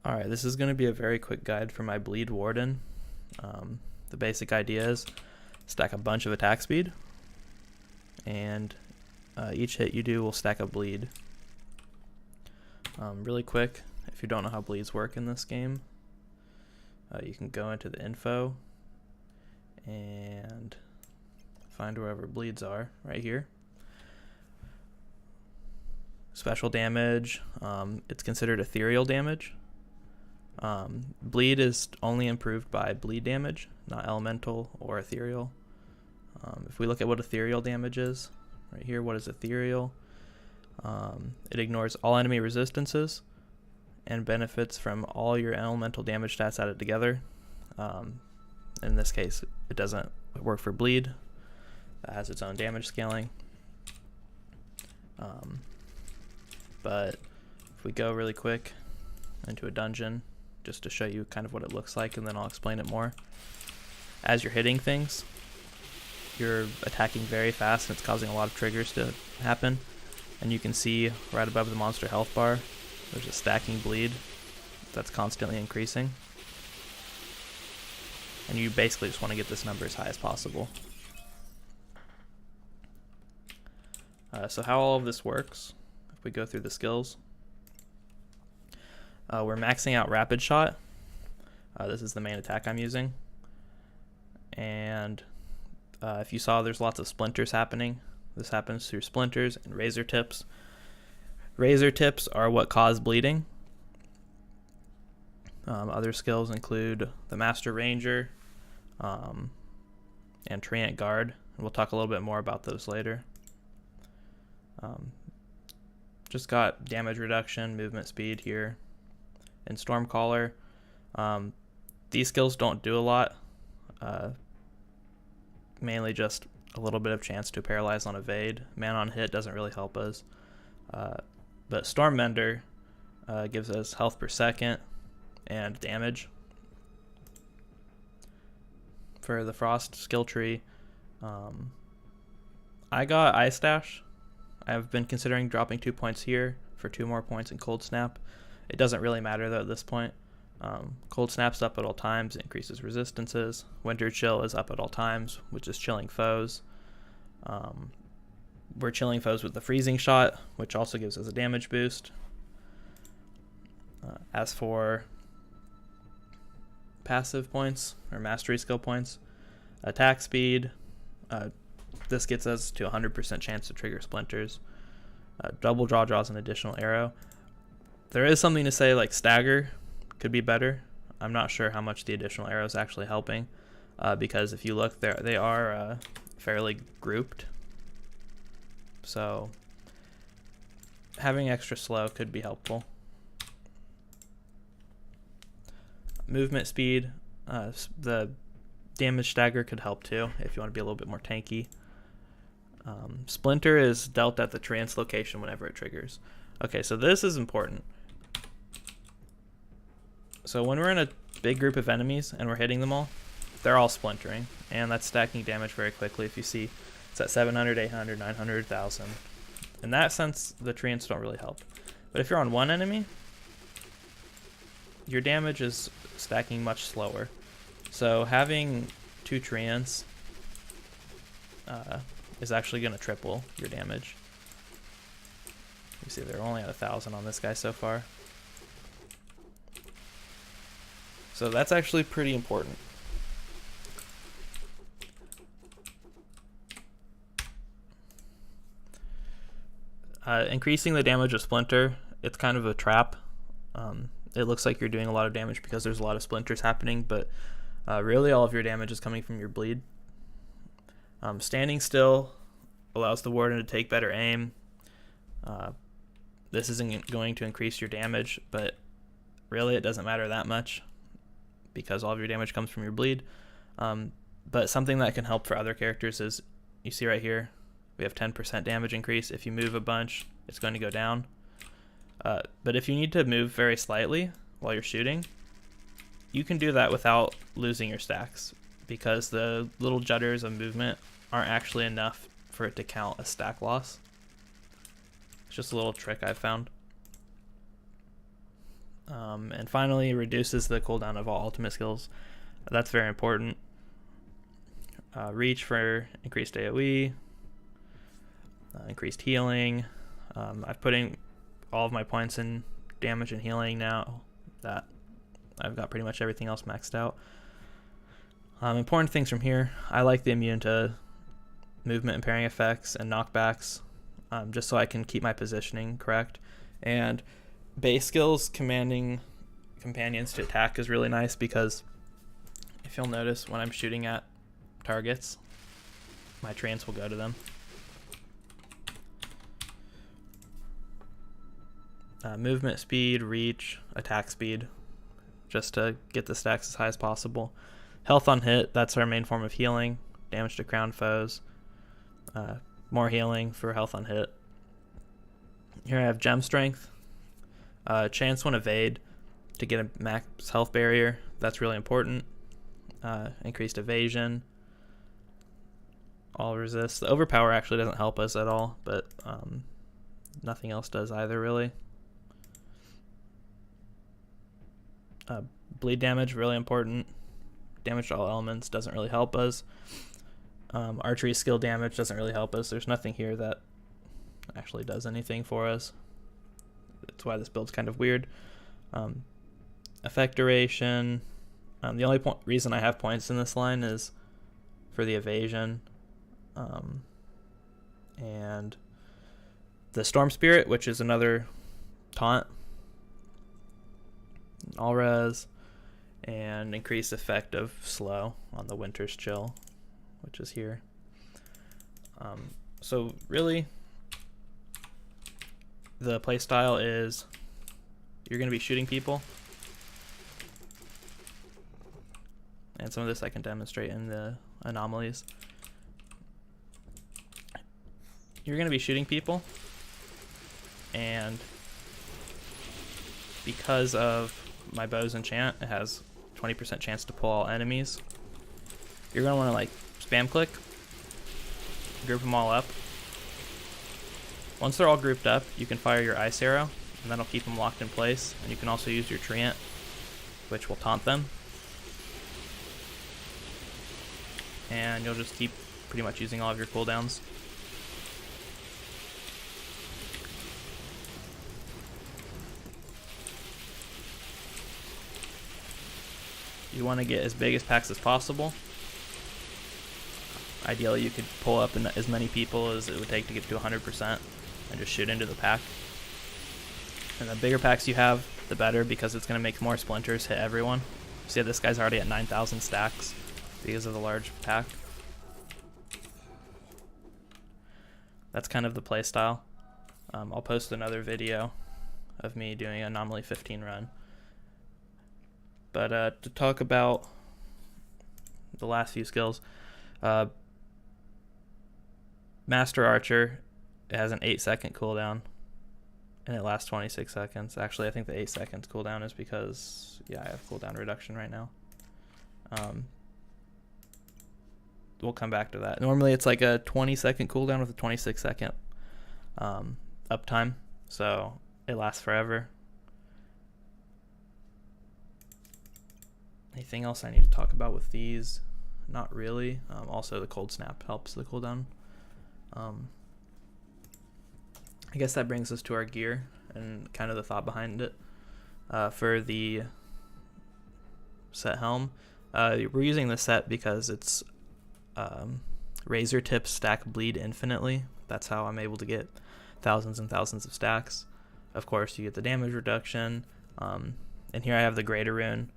Alright, this is going to be a very quick guide for my bleed Warden. The basic idea is stack a bunch of attack speed, and each hit you do will stack a bleed. Really quick, if you don't know how bleeds work in this game, you can go into the info and find wherever bleeds are, right here. Special damage, it's considered ethereal damage. Bleed is only improved by bleed damage, not elemental or ethereal. If we look at what ethereal damage is, right here, what is ethereal? It ignores all enemy resistances and benefits from all your elemental damage stats added together. In this case, it doesn't work for bleed. That has its own damage scaling. But if we go really quick into a dungeon, just to show you kind of what it looks like, and then I'll explain it more. As you're hitting things, you're attacking very fast, and it's causing a lot of triggers to happen. And you can see right above the monster health bar, there's a stacking bleed that's constantly increasing. And you basically just want to get this number as high as possible. So how all of this works, if we go through the skills, we're maxing out rapid shot. This is the main attack I'm using. And if you saw, there's lots of splinters happening. This happens through splinters and razor tips. Razor tips are what cause bleeding. Other skills include the Master Ranger and Treant Guard. And we'll talk a little bit more about those later. Just got damage reduction, movement speed here. And Stormcaller. These skills don't do a lot. Mainly just a little bit of chance to paralyze on evade. Man on hit doesn't really help us. But Stormmender gives us health per second and damage. For the Frost skill tree, I got Ice Dash. I've been considering dropping 2 points here for 2 more points in Cold Snap. It doesn't really matter though at this point. Cold Snap's up at all times, it increases resistances. Winter Chill is up at all times, which is chilling foes. We're chilling foes with the Freezing Shot, which also gives us a damage boost. As for passive points, or mastery skill points, attack speed, this gets us to 100% chance to trigger splinters. Double draw is an additional arrow. There is something to say like stagger could be better. I'm not sure how much the additional arrow is actually helping, because if you look there, they are fairly grouped. So having extra slow could be helpful. Movement speed, the damage stagger could help too if you want to be a little bit more tanky. Splinter is dealt at the translocation whenever it triggers. Okay, so this is important. So when we're in a big group of enemies and we're hitting them all, they're all splintering, and that's stacking damage very quickly. If you see, it's at 700, 800, 900, 1000. In that sense, the treants don't really help. But if you're on one enemy, your damage is stacking much slower. So having 2 treants is actually going to triple your damage. You see they're only at 1000 on this guy so far. So that's actually pretty important. Increasing the damage of Splinter, it's kind of a trap. It looks like you're doing a lot of damage because there's a lot of splinters happening, but really all of your damage is coming from your bleed. Standing still allows the Warden to take better aim. This isn't going to increase your damage, but really it doesn't matter that much because all of your damage comes from your bleed. But something that can help for other characters is, you see right here, we have 10% damage increase. If you move a bunch, it's going to go down. But if you need to move very slightly while you're shooting, you can do that without losing your stacks, because the little jutters of movement aren't actually enough for it to count a stack loss. It's just a little trick I've found. And finally, reduces the cooldown of all ultimate skills. That's very important. Reach for increased AoE, increased healing. I've put in all of my points in damage and healing now that I've got pretty much everything else maxed out. Important things from here. I like the immune to movement impairing effects and knockbacks, just so I can keep my positioning correct. And base skills, commanding companions to attack, is really nice because if you'll notice when I'm shooting at targets, my treants will go to them. Movement speed, reach, attack speed, just to get the stacks as high as possible. Health on hit, that's our main form of healing. Damage to crown foes. More healing for health on hit. Here I have gem strength. Chance when evade to get a max health barrier. That's really important. Increased evasion. All resist. The overpower actually doesn't help us at all, but nothing else does either really. Bleed damage, really important. Damage to all elements doesn't really help us. Archery skill damage doesn't really help us. There's nothing here that actually does anything for us. That's why this build's kind of weird. Effect duration. The only reason I have points in this line is for the evasion. And the Storm Spirit, which is another taunt. All res, and increased effect of slow on the Winter's Chill, which is here. So really, the playstyle is you're going to be shooting people, and some of this I can demonstrate in the anomalies. You're going to be shooting people, and because of my bow's enchant, it has 20% chance to pull all enemies. You're going to want to like spam click, group them all up. Once they're all grouped up, you can fire your ice arrow, and that'll keep them locked in place. And you can also use your treant, which will taunt them. And you'll just keep pretty much using all of your cooldowns. You want to get as big as packs as possible. Ideally, you could pull up as many people as it would take to get to 100% and just shoot into the pack. And the bigger packs you have, the better, because it's going to make more splinters hit everyone. See, this guy's already at 9,000 stacks because of the large pack. That's kind of the play style. I'll post another video of me doing an Anomaly 15 run. But to talk about the last few skills, Master Archer, it has an 8-second cooldown, and it lasts 26 seconds. Actually, I think the 8 seconds cooldown is because, yeah, I have cooldown reduction right now. We'll come back to that. Normally, it's like a 20-second cooldown with a 26-second uptime, so it lasts forever. Anything else I need to talk about with these? Not really. Also, the cold snap helps the cooldown. I guess that brings us to our gear and kind of the thought behind it. For the set helm, we're using the set because it's razor tips stack bleed infinitely. That's how I'm able to get thousands and thousands of stacks. Of course, you get the damage reduction. And here I have the greater rune.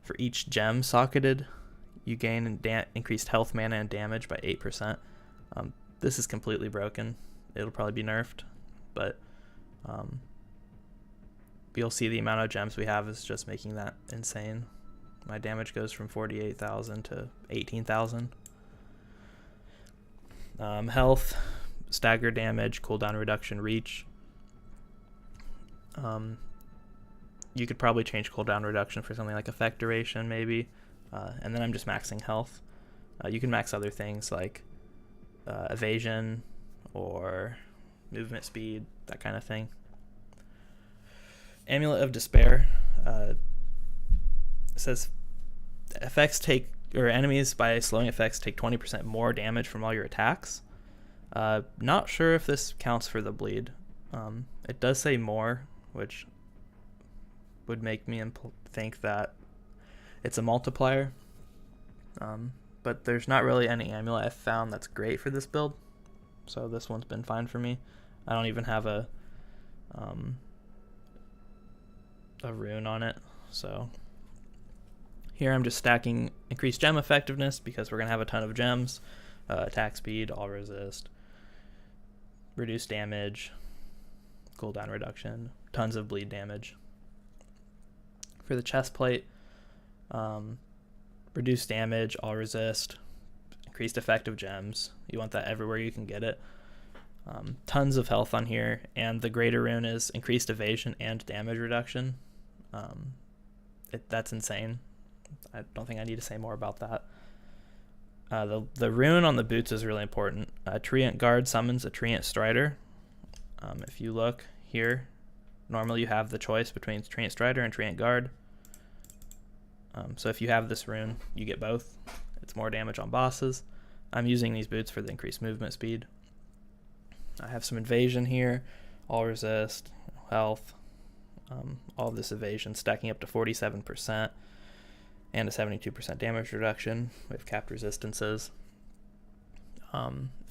For each gem socketed, you gain increased health, mana, and damage by 8%. This is completely broken. It'll probably be nerfed, but you'll see the amount of gems we have is just making that insane. My damage goes from 48,000 to 18,000. Health, stagger damage, cooldown reduction, reach. You could probably change cooldown reduction for something like effect duration, maybe. And then I'm just maxing health. You can max other things like evasion or movement speed, that kind of thing. Amulet of Despair. It says effects take, or enemies by slowing effects take 20% more damage from all your attacks. Not sure if this counts for the bleed. It does say more, which would make me think that it's a multiplier. But there's not really any amulet I've found that's great for this build, so this one's been fine for me. I don't even have a rune on it, so here I'm just stacking increased gem effectiveness because we're going to have a ton of gems. Attack speed, all resist, reduce damage, cooldown reduction, tons of bleed damage. For the chest plate, reduce damage, all resist, increased effective gems. You want that everywhere you can get it. Tons of health on here, and the greater rune is increased evasion and damage reduction. That's insane. I don't think I need to say more about that. The rune on the boots is really important. Treant Guard summons a Treant Strider. If you look here, normally you have the choice between Treant Strider and Treant Guard. So if you have this rune, you get both. It's more damage on bosses. I'm using these boots for the increased movement speed. I have some evasion here, all resist, health, all of this evasion stacking up to 47%, and a 72% damage reduction. We have capped resistances.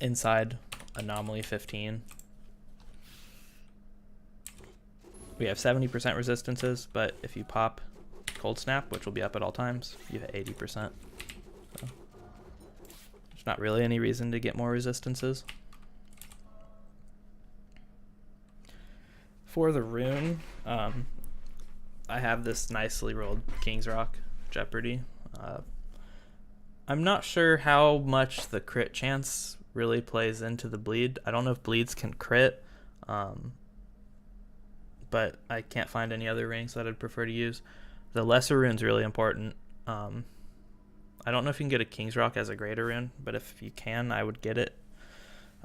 Inside, anomaly 15. We have 70% resistances, but if you pop Cold Snap, which will be up at all times, you hit 80%. So there's not really any reason to get more resistances. For the rune, I have this nicely rolled King's Rock Jeopardy. I'm not sure how much the crit chance really plays into the bleed. I don't know if bleeds can crit, but I can't find any other rings that I'd prefer to use. The lesser rune's really important. I don't know if you can get a King's Rock as a greater rune, but if you can, I would get it.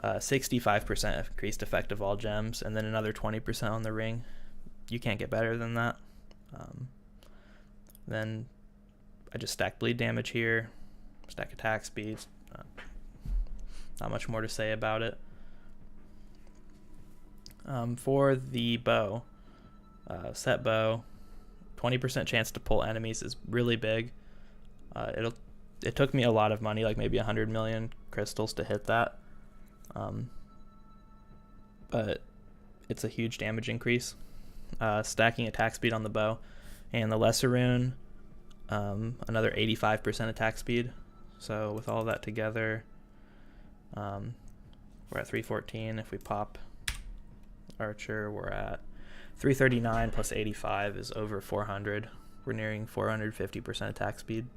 65% increased effect of all gems, and then another 20% on the ring. You can't get better than that. Then I just stack bleed damage here, stack attack speeds. Not much more to say about it. For the bow, set bow, 20% chance to pull enemies is really big. It took me a lot of money, like maybe 100 million crystals to hit that. But it's a huge damage increase. Stacking attack speed on the bow, and the lesser rune, another 85% attack speed. So with all that together, we're at 314. If we pop Archer, we're at 339 plus 85 is over 400. We're nearing 450% attack speed.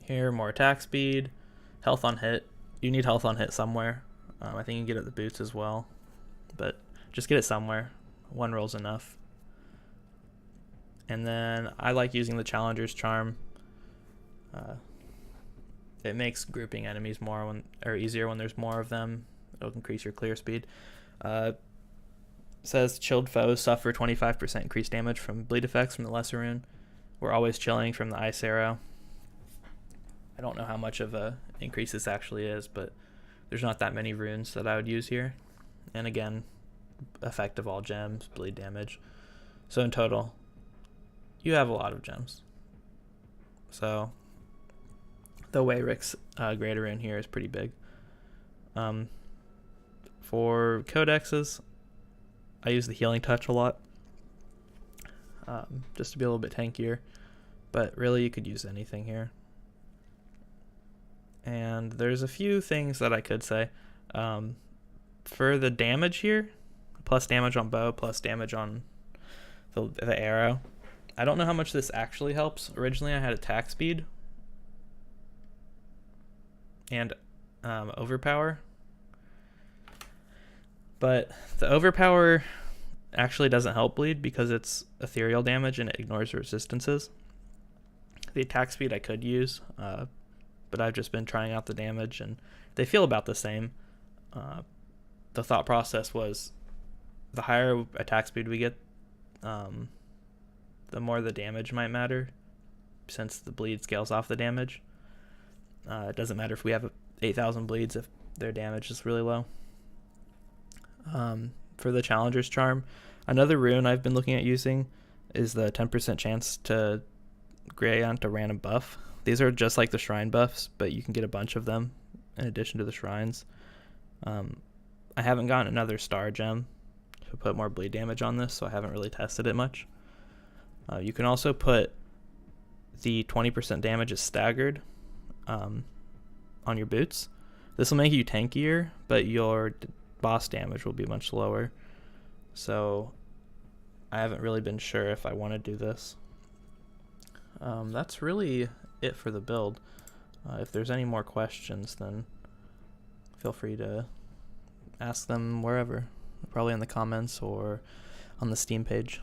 Here, more attack speed. Health on hit. You need health on hit somewhere. I think you can get it at the boots as well, but just get it somewhere. One roll's enough. And then I like using the Challenger's Charm. It makes grouping enemies easier when there's more of them. It'll increase your clear speed. Says chilled foes suffer 25% increased damage from bleed effects from the lesser rune. We're always chilling from the ice arrow. I don't know how much of a increase this actually is, but there's not that many runes that I would use here. And again, effect of all gems, bleed damage. So in total, you have a lot of gems. So the Wayric's greater rune here is pretty big. For codexes, I use the healing touch a lot, just to be a little bit tankier, but really you could use anything here. And there's a few things that I could say. For the damage here, plus damage on bow, plus damage on the arrow, I don't know how much this actually helps. Originally I had attack speed and overpower, but the overpower actually doesn't help bleed because it's ethereal damage and it ignores resistances. The attack speed I could use, but I've just been trying out the damage and they feel about the same. The thought process was the higher attack speed we get, the more the damage might matter, since the bleed scales off the damage. It doesn't matter if we have 8,000 bleeds if their damage is really low. For the Challenger's Charm, another rune I've been looking at using is the 10% chance to grant a random buff. These are just like the shrine buffs, but you can get a bunch of them in addition to the shrines. I haven't gotten another star gem to put more bleed damage on this, so I haven't really tested it much. You can also put the 20% damage is staggered on your boots. This will make you tankier, but your boss damage will be much lower. So I haven't really been sure if I want to do this. That's really it for the build. If there's any more questions, then feel free to ask them wherever, probably in the comments or on the Steam page.